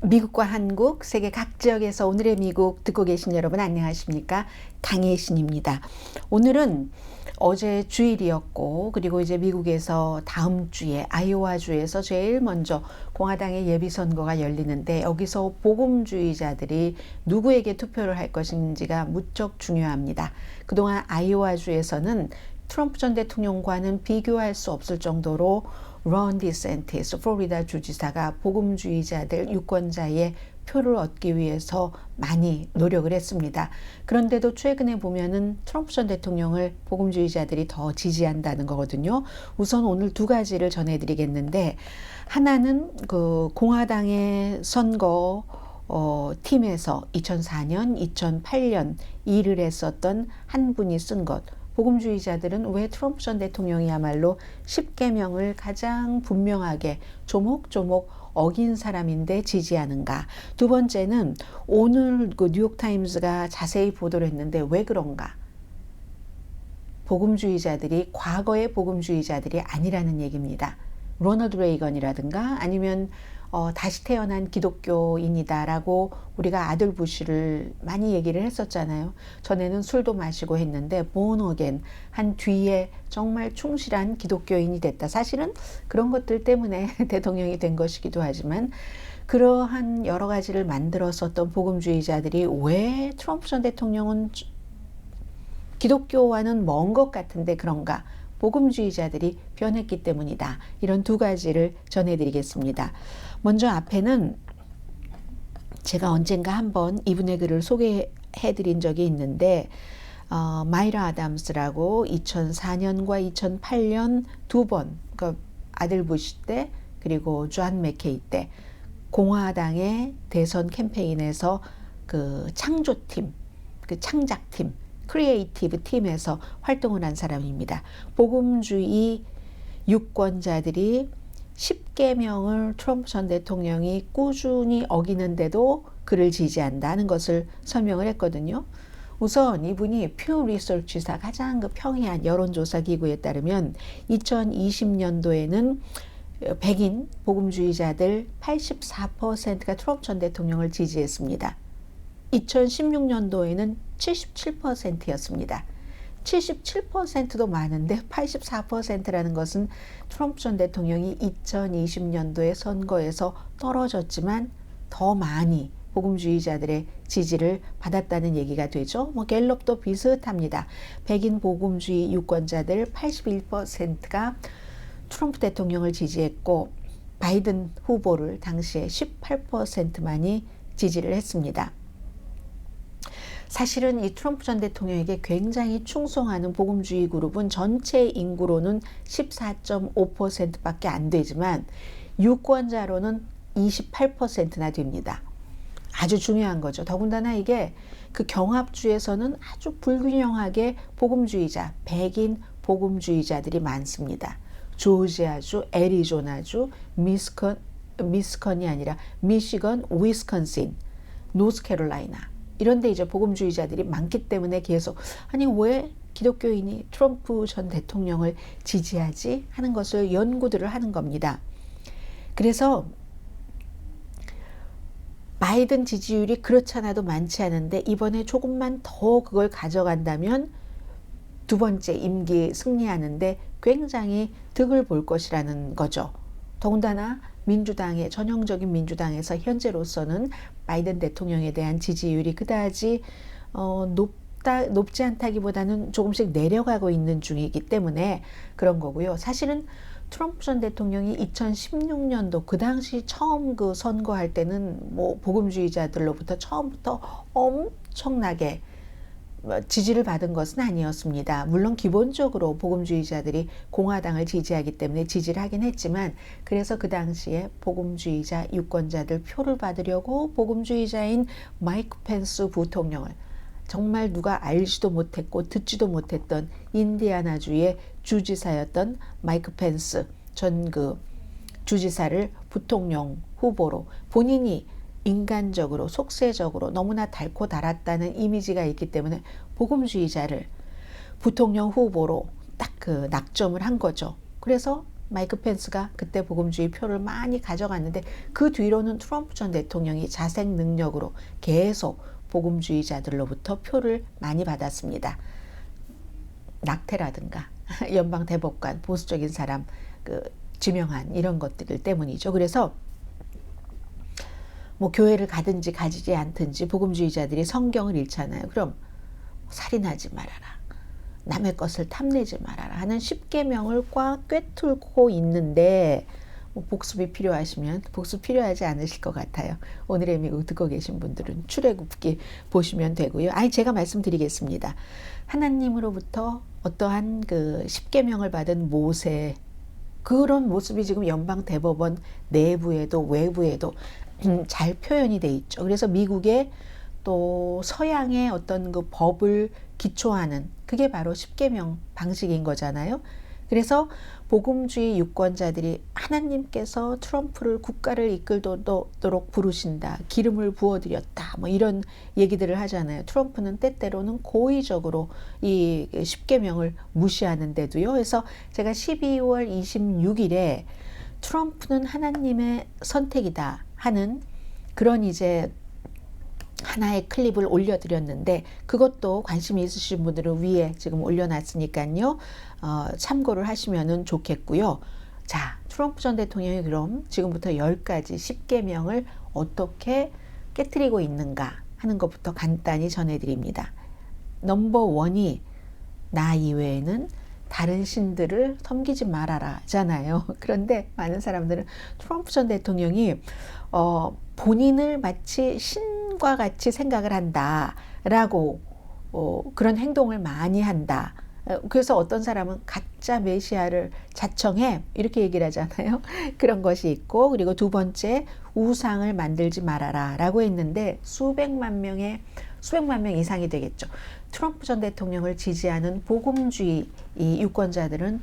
미국과 한국, 세계 각 지역에서 오늘의 미국 듣고 계신 여러분 안녕하십니까? 강혜신입니다. 오늘은 어제 주일이었고, 그리고 이제 미국에서 다음 주에 아이오와주에서 제일 먼저 공화당의 예비선거가 열리는데, 여기서 복음주의자들이 누구에게 투표를 할 것인지가 무척 중요합니다. 그동안 아이오와주에서는 트럼프 전 대통령과는 비교할 수 없을 정도로 론 디센티스 플로리다 주지사가 복음주의자들 유권자의 표를 얻기 위해서 많이 노력을 했습니다. 그런데도 최근에 보면은 트럼프 전 대통령을 복음주의자들이 더 지지한다는 거거든요. 우선 오늘 두 가지를 전해드리겠는데, 하나는 그 공화당의 선거 팀에서 2004년, 2008년 일을 했었던 한 분이 쓴 것. 복음주의자들은 왜 트럼프 전 대통령이야말로 10계명을 가장 분명하게 조목조목 어긴 사람인데 지지하는가. 두 번째는 오늘 그 뉴욕타임스가 자세히 보도를 했는데 왜 그런가. 복음주의자들이 과거의 복음주의자들이 아니라는 얘기입니다. 로널드 레이건이라든가 아니면 다시 태어난 기독교인이다라고 우리가 아들 부시를 많이 얘기를 했었잖아요. 전에는 술도 마시고 했는데 born again 한 뒤에 정말 충실한 기독교인이 됐다. 사실은 그런 것들 때문에 대통령이 된 것이기도 하지만, 그러한 여러 가지를 만들었었던 복음주의자들이 왜 트럼프 전 대통령은 기독교와는 먼 것 같은데 그런가? 복음주의자들이 변했기 때문이다. 이런 두 가지를 전해드리겠습니다. 먼저 앞에는 제가 언젠가 한번 이분의 글을 소개해드린 적이 있는데, 마이라 아담스라고 2004년과 2008년 두 번, 그러니까 아들 부시 때 그리고 존 맥케이 때 공화당의 대선 캠페인에서 그 창조팀, 그 창작팀, 크리에이티브 팀에서 활동을 한 사람입니다. 복음주의 유권자들이 10계명을 트럼프 전 대통령이 꾸준히 어기는데도 그를 지지한다는 것을 설명을 했거든요. 우선 이분이 퓨 리서치사 가장 그 평이한 여론조사 기구에 따르면 2020년도에는 백인 복음주의자들 84%가 트럼프 전 대통령을 지지했습니다. 2016년도에는 77%였습니다. 77%도 많은데 84%라는 것은 트럼프 전 대통령이 2020년도에 선거에서 떨어졌지만 더 많이 복음주의자들의 지지를 받았다는 얘기가 되죠. 갤럽도 비슷합니다. 백인 복음주의 유권자들 81%가 트럼프 대통령을 지지했고, 바이든 후보를 당시에 18%만이 지지를 했습니다. 사실은 이 트럼프 전 대통령에게 굉장히 충성하는 복음주의 그룹은 전체 인구로는 14.5%밖에 안 되지만 유권자로는 28%나 됩니다. 아주 중요한 거죠. 더군다나 이게 그 경합주에서는 아주 불균형하게 복음주의자, 백인 복음주의자들이 많습니다. 조지아주, 애리조나주, 미스컨이 아니라 미시건, 위스콘신, 노스캐롤라이나, 이런데 이제 복음주의자들이 많기 때문에 계속 아니 왜 기독교인이 트럼프 전 대통령을 지지하지 하는 것을 연구들을 하는 겁니다. 그래서 바이든 지지율이 그렇잖아도 많지 않은데 이번에 조금만 더 그걸 가져간다면 두 번째 임기 승리하는데 굉장히 득을 볼 것이라는 거죠. 더군다나 민주당의 전형적인 민주당에서 현재로서는 바이든 대통령에 대한 지지율이 그다지 높지 않다기보다는 조금씩 내려가고 있는 중이기 때문에 그런 거고요. 사실은 트럼프 전 대통령이 2016년도 그 당시 처음 그 선거할 때는 복음주의자들로부터 처음부터 엄청나게 지지를 받은 것은 아니었습니다. 물론 기본적으로 복음주의자들이 공화당을 지지하기 때문에 지지를 하긴 했지만, 그래서 그 당시에 복음주의자 유권자들 표를 받으려고 복음주의자인 마이크 펜스 부통령을, 정말 누가 알지도 못했고 듣지도 못했던 인디애나주의 주지사였던 마이크 펜스 전 그 주지사를 부통령 후보로, 본인이 인간적으로 속세적으로 너무나 달고 달았다는 이미지가 있기 때문에 복음주의자를 부통령 후보로 딱 그 낙점을 한 거죠. 그래서 마이크 펜스가 그때 복음주의 표를 많이 가져갔는데 그 뒤로는 트럼프 전 대통령이 자생 능력으로 계속 복음주의자들로부터 표를 많이 받았습니다. 낙태라든가 연방 대법관 보수적인 사람 지명한 이런 것들 때문이죠. 그래서 뭐 교회를 가든지 가지지 않든지 복음주의자들이 성경을 읽잖아요. 그럼 살인하지 말아라, 남의 것을 탐내지 말아라 하는 10계명을 꽉 꿰뚫고 있는데 뭐 복습이 필요하시면 복습 필요하지 않으실 것 같아요. 오늘의 미국 듣고 계신 분들은 출애굽기 보시면 되고요. 제가 말씀드리겠습니다. 하나님으로부터 어떠한 10계명을 받은 모세, 그런 모습이 지금 연방 대법원 내부에도 외부에도 잘 표현이 돼 있죠. 그래서 미국의 또 서양의 어떤 법을 기초하는 그게 바로 10계명 방식인 거잖아요. 그래서 복음주의 유권자들이 하나님께서 트럼프를 국가를 이끌도록 부르신다, 기름을 부어드렸다, 뭐 이런 얘기들을 하잖아요. 트럼프는 때때로는 고의적으로 이 10계명을 무시하는데도요. 그래서 제가 12월 26일에 트럼프는 하나님의 선택이다 하는 그런 이제 하나의 클립을 올려드렸는데 그것도 관심이 있으신 분들은 위에 지금 올려놨으니까요. 참고를 하시면 좋겠고요. 자, 트럼프 전 대통령이 그럼 지금부터 10가지 10계명을 어떻게 깨트리고 있는가 하는 것부터 간단히 전해드립니다. 넘버 1이 나 이외에는 다른 신들을 섬기지 말아라 잖아요. 그런데 많은 사람들은 트럼프 전 대통령이 본인을 마치 신과 같이 생각을 한다라고 그런 행동을 많이 한다. 그래서 어떤 사람은 가짜 메시아를 자청해 이렇게 얘기를 하잖아요. 그런 것이 있고, 그리고 두 번째 우상을 만들지 말아라 라고 했는데 수백만 명 이상이 되겠죠. 트럼프 전 대통령을 지지하는 복음주의 이 유권자들은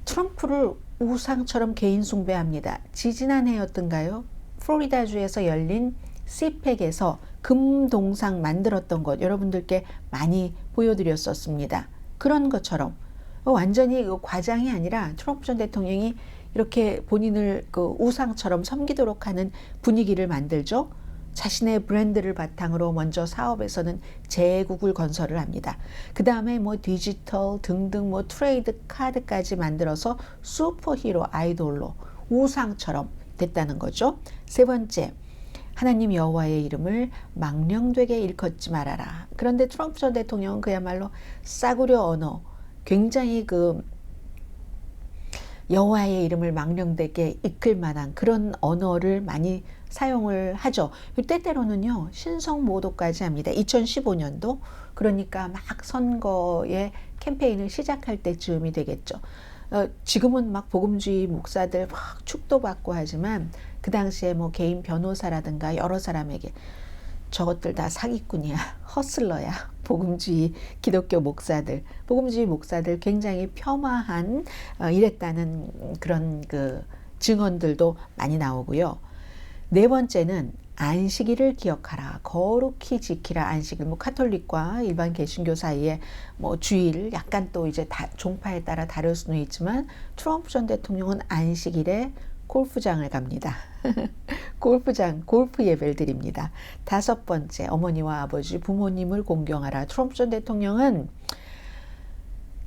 트럼프를 우상처럼 개인 숭배합니다. 지지난해였던가요? 플로리다주에서 열린 CPEC에서 금동상 만들었던 것 여러분들께 많이 보여드렸었습니다. 그런 것처럼 완전히 과장이 아니라 트럼프 전 대통령이 이렇게 본인을 우상처럼 섬기도록 하는 분위기를 만들죠. 자신의 브랜드를 바탕으로 먼저 사업에서는 제국을 건설을 합니다. 그 다음에 뭐 디지털 등등 뭐 트레이드 카드까지 만들어서 슈퍼히로 아이돌로 우상처럼 됐다는 거죠. 세 번째, 하나님 여호와의 이름을 망령되게 일컫지 말아라. 그런데 트럼프 전 대통령은 그야말로 싸구려 언어, 굉장히 여호와의 이름을 망령되게 이끌 만한 그런 언어를 많이 사용을 하죠. 때때로는요 신성 모독까지 합니다. 2015년도 그러니까 막 선거의 캠페인을 시작할 때쯤이 되겠죠. 지금은 막 복음주의 목사들 막 축도받고 하지만 그 당시에 뭐 개인 변호사라든가 여러 사람에게 저것들 다 사기꾼이야, 허슬러야, 복음주의 기독교 목사들, 복음주의 목사들 굉장히 폄하한 이랬다는 그런 증언들도 많이 나오고요. 네 번째는 안식일을 기억하라, 거룩히 지키라. 안식일, 뭐 카톨릭과 일반 개신교 사이에 뭐 주일 약간 또 이제 종파에 따라 다를 수는 있지만 트럼프 전 대통령은 안식일에 골프장을 갑니다. 골프 예배를 드립니다. 다섯 번째, 어머니와 아버지, 부모님을 공경하라. 트럼프 전 대통령은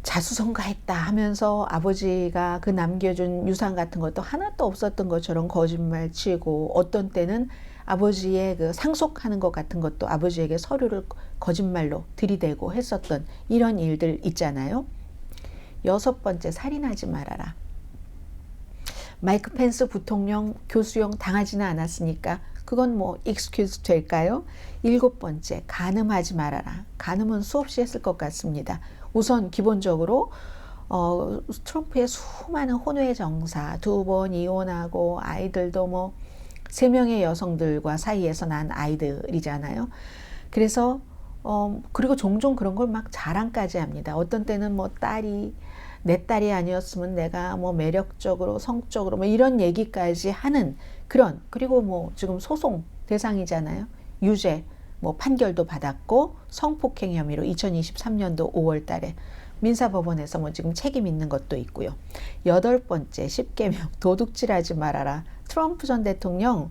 자수성가했다 하면서 아버지가 남겨준 유산 같은 것도 하나도 없었던 것처럼 거짓말 치고, 어떤 때는 아버지의 상속하는 것 같은 것도 아버지에게 서류를 거짓말로 들이대고 했었던 이런 일들 있잖아요. 여섯 번째, 살인하지 말아라. 마이크 펜스 부통령 교수형 당하지는 않았으니까 그건 뭐 익스큐즈 될까요? 일곱 번째, 간음하지 말아라. 간음은 수없이 했을 것 같습니다. 우선 기본적으로 트럼프의 수많은 혼외 정사, 2번 이혼하고 아이들도 뭐 3명의 여성들과 사이에서 난 아이들이잖아요. 그래서 그리고 종종 그런 걸 막 자랑까지 합니다. 어떤 때는 뭐 내 딸이 아니었으면 내가 뭐 매력적으로 성적으로 뭐 이런 얘기까지 하는 그런, 그리고 뭐 지금 소송 대상이잖아요. 유죄 뭐 판결도 받았고 성폭행 혐의로 2023년도 5월 달에 민사법원에서 뭐 지금 책임 있는 것도 있고요. 8번째 10계명 도둑질하지 말아라. 트럼프 전 대통령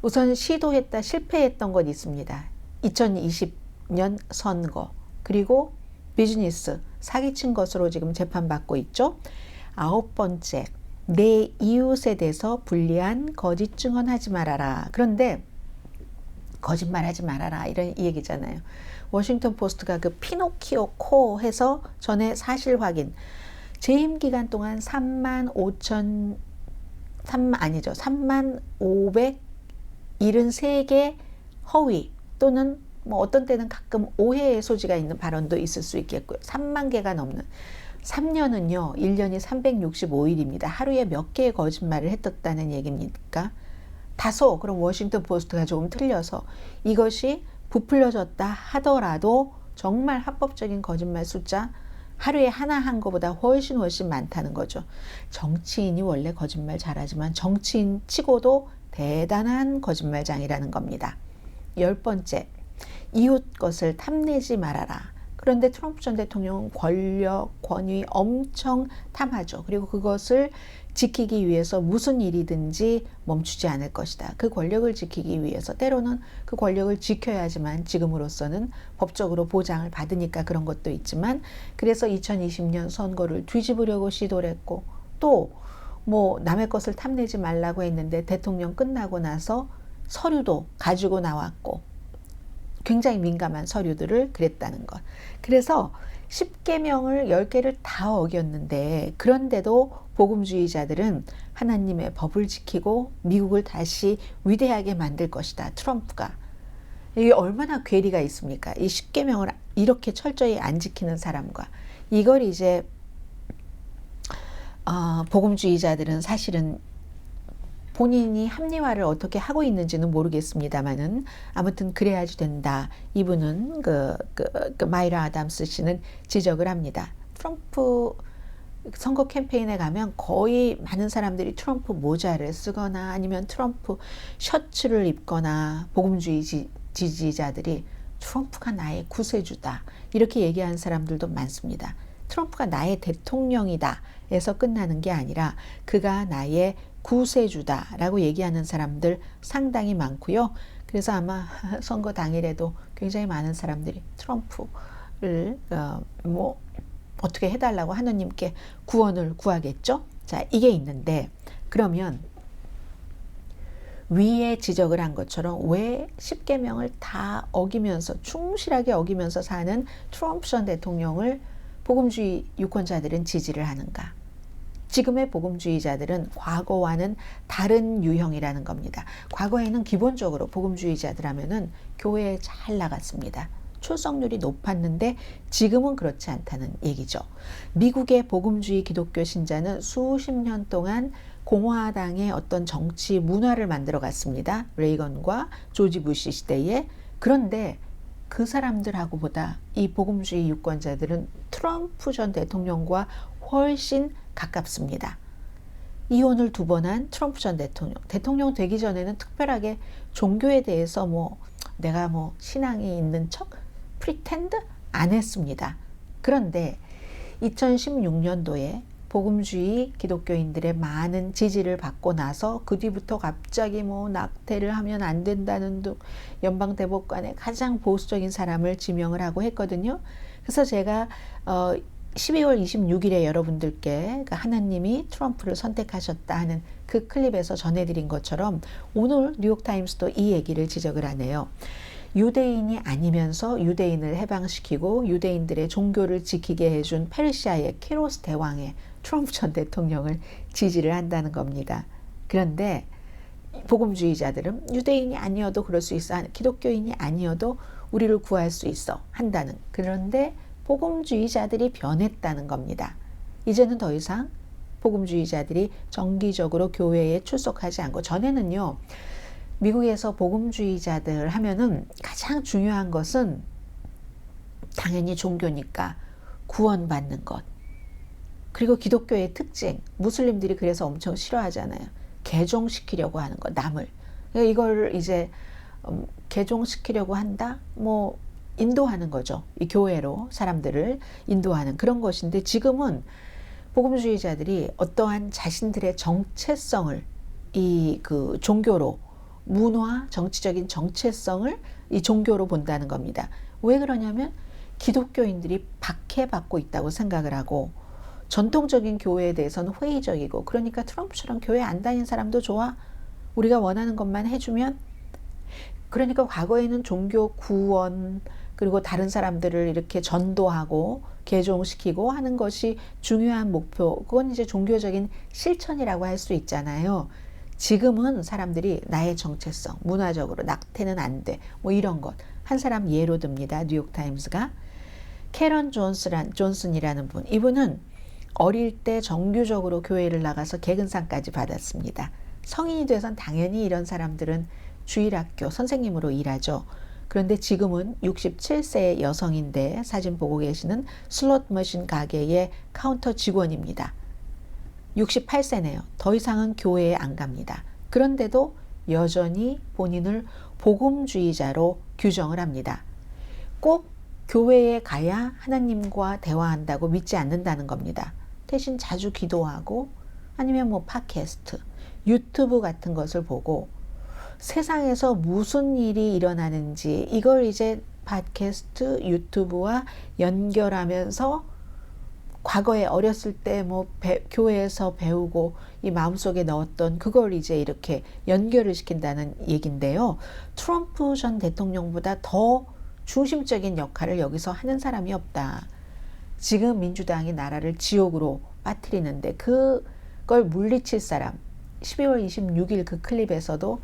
우선 시도했다 실패했던 것 있습니다. 2020년 선거 그리고 비즈니스 사기친 것으로 지금 재판받고 있죠. 9번째 내 이웃에 대해서 불리한 거짓 증언하지 말아라. 그런데 거짓말하지 말아라 이런 얘기잖아요. 워싱턴 포스트가 그 피노키오 코 해서 전에 사실 확인 재임 기간 동안 35,573개 허위 또는 뭐 어떤 때는 가끔 오해의 소지가 있는 발언도 있을 수 있겠고요. 3만 개가 넘는 3년은요. 1년이 365일입니다. 하루에 몇 개의 거짓말을 했었다는 얘기입니까? 다소 그럼 워싱턴 포스트가 조금 틀려서 이것이 부풀려졌다 하더라도 정말 합법적인 거짓말 숫자 하루에 하나 한 것보다 훨씬 많다는 거죠. 정치인이 원래 거짓말 잘하지만 정치인 치고도 대단한 거짓말장이라는 겁니다. 10번째, 이웃 것을 탐내지 말아라. 그런데 트럼프 전 대통령은 권력, 권위 엄청 탐하죠. 그리고 그것을 지키기 위해서 무슨 일이든지 멈추지 않을 것이다. 그 권력을 지키기 위해서 때로는 그 권력을 지켜야지만 지금으로서는 법적으로 보장을 받으니까 그런 것도 있지만 그래서 2020년 선거를 뒤집으려고 시도를 했고 또 뭐 남의 것을 탐내지 말라고 했는데 대통령 끝나고 나서 서류도 가지고 나왔고 굉장히 민감한 서류들을 그랬다는 것. 그래서 10계명을 10개를 다 어겼는데 그런데도 복음주의자들은 하나님의 법을 지키고 미국을 다시 위대하게 만들 것이다. 트럼프가. 이게 얼마나 괴리가 있습니까? 이 10계명을 이렇게 철저히 안 지키는 사람과 이걸 이제 복음주의자들은 사실은 본인이 합리화를 어떻게 하고 있는지는 모르겠습니다만은 아무튼 그래야지 된다. 이분은 마이라 아담스 씨는 지적을 합니다. 트럼프 선거 캠페인에 가면 거의 많은 사람들이 트럼프 모자를 쓰거나 아니면 트럼프 셔츠를 입거나 복음주의 지지자들이 트럼프가 나의 구세주다 이렇게 얘기하는 사람들도 많습니다. 트럼프가 나의 대통령이다 에서 끝나는 게 아니라 그가 나의 구세주다라고 얘기하는 사람들 상당히 많고요. 그래서 아마 선거 당일에도 굉장히 많은 사람들이 트럼프를 뭐 어떻게 해달라고 하느님께 구원을 구하겠죠. 자, 이게 있는데 그러면 위에 지적을 한 것처럼 왜 10계명을 다 어기면서 충실하게 어기면서 사는 트럼프 전 대통령을 복음주의 유권자들은 지지를 하는가? 지금의 복음주의자들은 과거와는 다른 유형이라는 겁니다. 과거에는 기본적으로 복음주의자들 하면은 교회에 잘 나갔습니다. 출석률이 높았는데 지금은 그렇지 않다는 얘기죠. 미국의 복음주의 기독교 신자는 수십 년 동안 공화당의 어떤 정치 문화를 만들어 갔습니다. 레이건과 조지 부시 시대에. 그런데 그 사람들하고보다 이 복음주의 유권자들은 트럼프 전 대통령과 훨씬 가깝습니다. 이혼을 2번 한 트럼프 전 대통령 되기 전에는 특별하게 종교에 대해서 내가 신앙이 있는 척 프리텐드 안 했습니다. 그런데 2016년도에 복음주의 기독교인들의 많은 지지를 받고 나서 그 뒤부터 갑자기 낙태를 하면 안 된다는 등 연방대법관의 가장 보수적인 사람을 지명을 하고 했거든요. 그래서 제가 12월 26일에 여러분들께 하나님이 트럼프를 선택하셨다 하는 그 클립에서 전해드린 것처럼 오늘 뉴욕타임스도 이 얘기를 지적을 하네요. 유대인이 아니면서 유대인을 해방시키고 유대인들의 종교를 지키게 해준 페르시아의 키로스 대왕의 트럼프 전 대통령을 지지를 한다는 겁니다. 그런데 복음주의자들은 유대인이 아니어도 그럴 수 있어, 기독교인이 아니어도 우리를 구할 수 있어 한다는, 그런데 복음주의자들이 변했다는 겁니다. 이제는 더 이상 복음주의자들이 정기적으로 교회에 출석하지 않고, 전에는요 미국에서 복음주의자들 하면은 가장 중요한 것은 당연히 종교니까 구원받는 것, 그리고 기독교의 특징, 무슬림들이 그래서 엄청 싫어하잖아요. 개종시키려고 하는 것, 남을. 이걸 이제 개종시키려고 한다? 인도하는 거죠. 이 교회로 사람들을 인도하는 그런 것인데, 지금은 복음주의자들이 어떠한 자신들의 정체성을 이 그 종교로, 문화, 정치적인 정체성을 이 종교로 본다는 겁니다. 왜 그러냐면 기독교인들이 박해받고 있다고 생각을 하고, 전통적인 교회에 대해서는 회의적이고, 그러니까 트럼프처럼 교회 안 다닌 사람도 좋아, 우리가 원하는 것만 해주면. 그러니까 과거에는 종교 구원, 그리고 다른 사람들을 이렇게 전도하고 개종시키고 하는 것이 중요한 목표, 그건 이제 종교적인 실천이라고 할 수 있잖아요. 지금은 사람들이 나의 정체성, 문화적으로 낙태는 안 돼, 뭐 이런 것. 한 사람 예로 듭니다. 뉴욕타임스가. 캐런 존슨이라는 분, 이분은 어릴 때 정규적으로 교회를 나가서 개근상까지 받았습니다. 성인이 돼선 당연히 이런 사람들은 주일학교 선생님으로 일하죠. 그런데 지금은 67세의 여성인데, 사진 보고 계시는 슬롯 머신 가게의 카운터 직원입니다. 68세네요. 더 이상은 교회에 안 갑니다. 그런데도 여전히 본인을 복음주의자로 규정을 합니다. 꼭 교회에 가야 하나님과 대화한다고 믿지 않는다는 겁니다. 대신 자주 기도하고, 아니면 뭐 팟캐스트, 유튜브 같은 것을 보고 세상에서 무슨 일이 일어나는지 이걸 이제 팟캐스트, 유튜브와 연결하면서 과거에 어렸을 때 뭐 교회에서 배우고 이 마음속에 넣었던 그걸 이제 이렇게 연결을 시킨다는 얘긴데요. 트럼프 전 대통령보다 더 중심적인 역할을 여기서 하는 사람이 없다. 지금 민주당이 나라를 지옥으로 빠뜨리는데 그걸 물리칠 사람, 12월 26일 그 클립에서도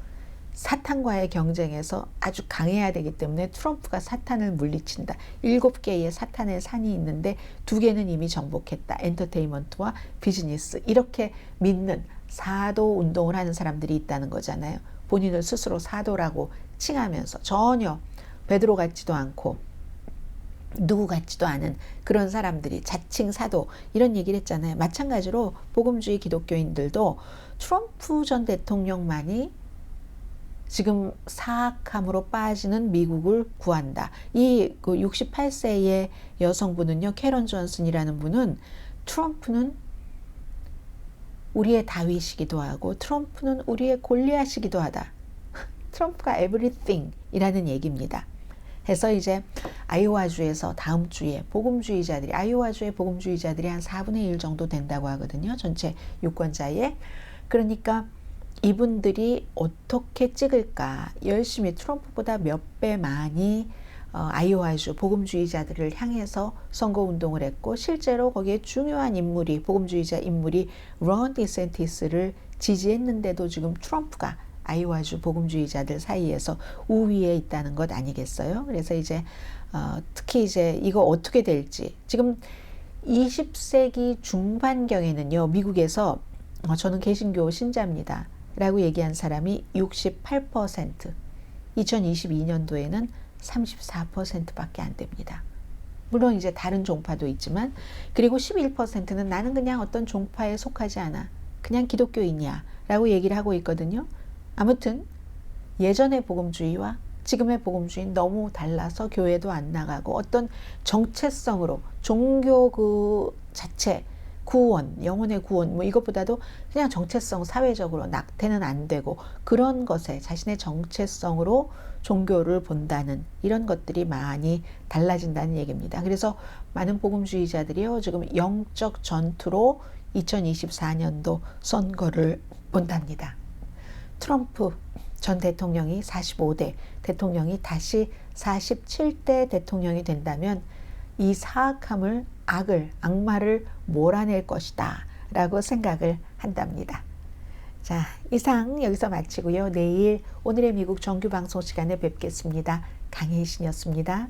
사탄과의 경쟁에서 아주 강해야 되기 때문에 트럼프가 사탄을 물리친다. 7개의 사탄의 산이 있는데 2개는 이미 정복했다. 엔터테인먼트와 비즈니스. 이렇게 믿는 사도 운동을 하는 사람들이 있다는 거잖아요. 본인을 스스로 사도라고 칭하면서 전혀 베드로 같지도 않고 누구 같지도 않은 그런 사람들이 자칭 사도, 이런 얘기를 했잖아요. 마찬가지로 복음주의 기독교인들도 트럼프 전 대통령만이 지금 사악함으로 빠지는 미국을 구한다. 이 68세의 여성분은요, 캐런 존슨이라는 분은, 트럼프는 우리의 다윗이기도 하고 트럼프는 우리의 골리앗이기도 하다. 트럼프가 everything 이라는 얘기입니다. 해서 이제 아이오와주에서 다음 주에 복음주의자들이, 아이오와주의 복음주의자들이 한 4분의 1 정도 된다고 하거든요. 전체 유권자의. 그러니까 이분들이 어떻게 찍을까, 열심히 트럼프보다 몇 배 많이 아이오와주 복음주의자들을 향해서 선거운동을 했고, 실제로 거기에 중요한 인물이, 복음주의자 인물이 론 디센티스를 지지했는데도 지금 트럼프가 아이오와주 복음주의자들 사이에서 우위에 있다는 것 아니겠어요? 그래서 이제 특히 이제 이거 어떻게 될지, 지금 20세기 중반경에는요, 미국에서 저는 개신교 신자입니다 라고 얘기한 사람이 68%, 2022년도에는 34%밖에 안 됩니다. 물론 이제 다른 종파도 있지만, 그리고 11%는 나는 그냥 어떤 종파에 속하지 않아, 그냥 기독교인이야 라고 얘기를 하고 있거든요. 아무튼 예전의 복음주의와 지금의 복음주의는 너무 달라서 교회도 안 나가고, 어떤 정체성으로 종교 그 자체, 구원, 영혼의 구원, 뭐 이것보다도 그냥 정체성, 사회적으로 낙태는 안 되고 그런 것에 자신의 정체성으로 종교를 본다는 이런 것들이 많이 달라진다는 얘기입니다. 그래서 많은 복음주의자들이요, 지금 영적 전투로 2024년도 선거를 본답니다. 트럼프 전 대통령이 45대 대통령이 다시 47대 대통령이 된다면 이 사악함을, 악마를 몰아낼 것이다 라고 생각을 한답니다. 자, 이상 여기서 마치고요. 내일 오늘의 미국 정규방송 시간에 뵙겠습니다. 강혜신이었습니다.